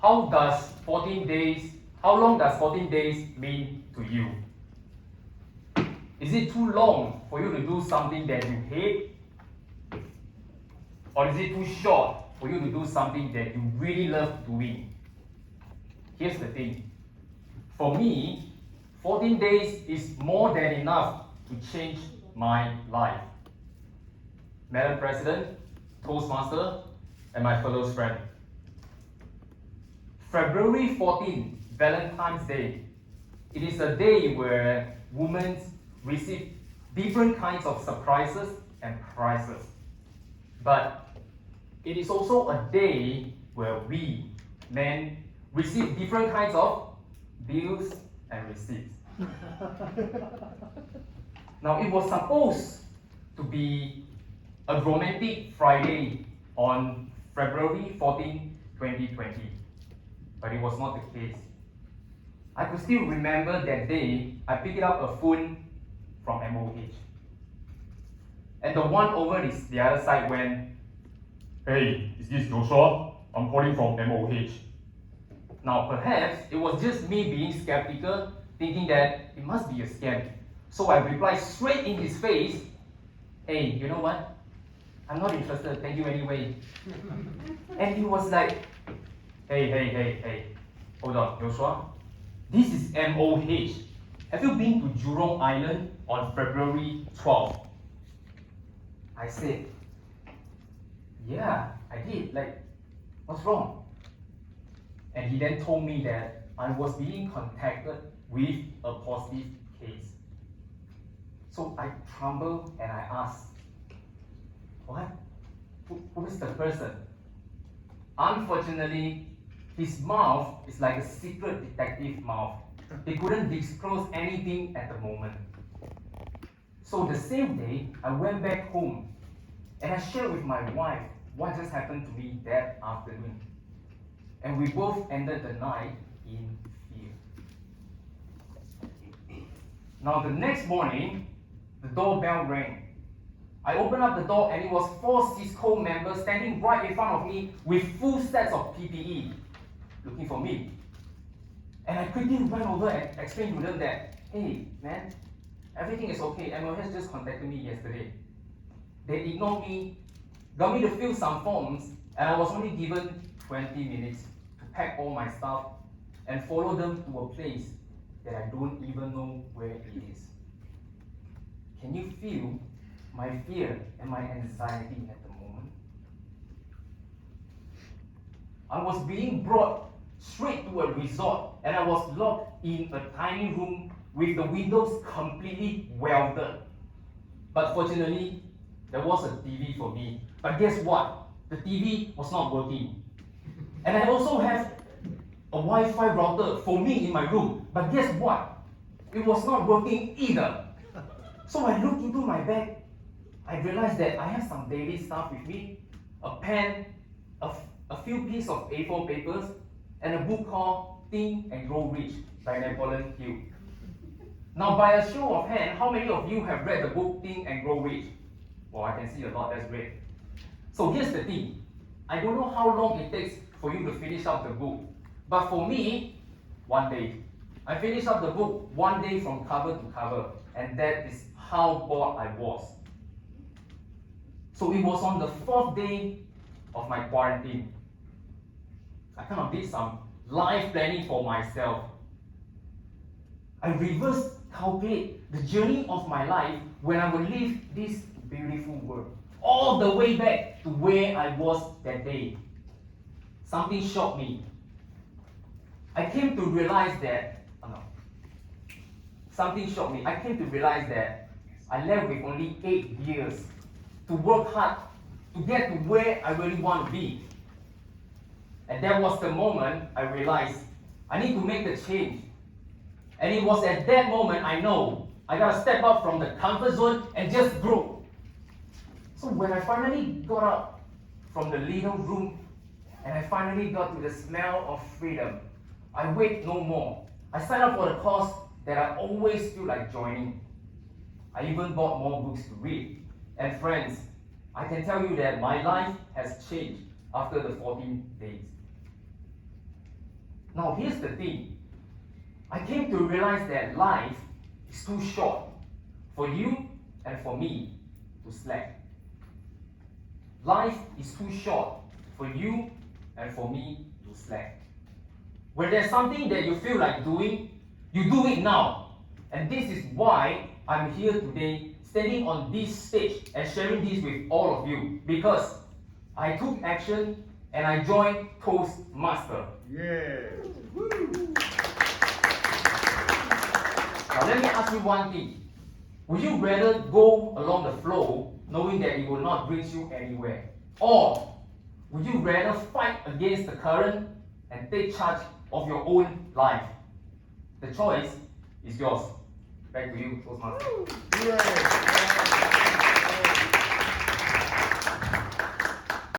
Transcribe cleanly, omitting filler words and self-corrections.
how long does 14 days mean to you? Is it too long for you to do something that you hate? Or is it too short for you to do something that you really love doing? Here's the thing. For me, 14 days is more than enough to change my life. Madam President, Toastmaster, and my fellow friend. February 14, Valentine's Day. It is a day where women receive different kinds of surprises and prizes. But it is also a day where we, men, receive different kinds of bills and receipts. Now, it was supposed to be a romantic Friday on February 14, 2020, but it was not the case. I could still remember that day I picked up a phone from MOH. And the one over the other side went, "Hey, is this Joshua? I'm calling from MOH." Now, perhaps it was just me being skeptical, thinking that it must be a scam. So I replied straight in his face, "Hey, you know what? I'm not interested, thank you anyway." And he was like, Hey, hold on, Joshua. This is MOH. Have you been to Jurong Island on February 12th? I said, "Yeah, I did. Like, what's wrong?" And he then told me that I was being contacted with a positive case. So I trembled and I asked, "What? Who is the person?" Unfortunately, his mouth is like a secret detective mouth. They couldn't disclose anything at the moment. So the same day, I went back home and I shared with my wife what just happened to me that afternoon. And we both ended the night in fear. Now the next morning, the doorbell rang. I opened up the door and it was 4 Cisco members standing right in front of me with full sets of PPE, looking for me. And I quickly ran over and explained to them that, "Hey, man, everything is okay. MOH just contacted me yesterday. They ignored me, got me to fill some forms, and I was only given 20 minutes to pack all my stuff and follow them to a place that I don't even know where it is." Can you feel my fear and my anxiety at the moment? I was being brought straight to a resort and I was locked in a tiny room with the windows completely welded. But fortunately, there was a TV for me. But guess what? The TV was not working. And I also have a Wi-Fi router for me in my room. But guess what? It was not working either. So I looked into my bag. I realized that I have some daily stuff with me, a pen, a few pieces of A4 papers, and a book called Think and Grow Rich by Napoleon Hill. Now, by a show of hands, how many of you have read the book Think and Grow Rich? Well, I can see a lot, that's great. So here's the thing. I don't know how long it takes for you to finish up the book, but for me, 1 day. I finished up the book 1 day from cover to cover, and that is how bored I was. So it was on the 4th day of my quarantine. I kind of did some life planning for myself. I reverse calculate the journey of my life when I would leave this beautiful world, all the way back to where I was that day. Something shocked me. I came to realize that, I left with only 8 years to work hard to get to where I really want to be. And that was the moment I realized I need to make the change. And it was at that moment I know I gotta step up from the comfort zone and just grow. So when I finally got up from the little room and I finally got to the smell of freedom, I wait no more. I signed up for the course that I always feel like joining. I even bought more books to read. And friends, I can tell you that my life has changed after the 14 days. Now here's the thing. I came to realize that life is too short for you and for me to slack. Life is too short for you and for me to slack. When there's something that you feel like doing, you do it now. And this is why I'm here today, standing on this stage and sharing this with all of you. Because I took action and I joined Toastmaster. Yeah. Now let me ask you one thing. Would you rather go along the flow knowing that it will not bring you anywhere? Or would you rather fight against the current and take charge of your own life? The choice is yours. Back to you, Toastmaster. Yeah.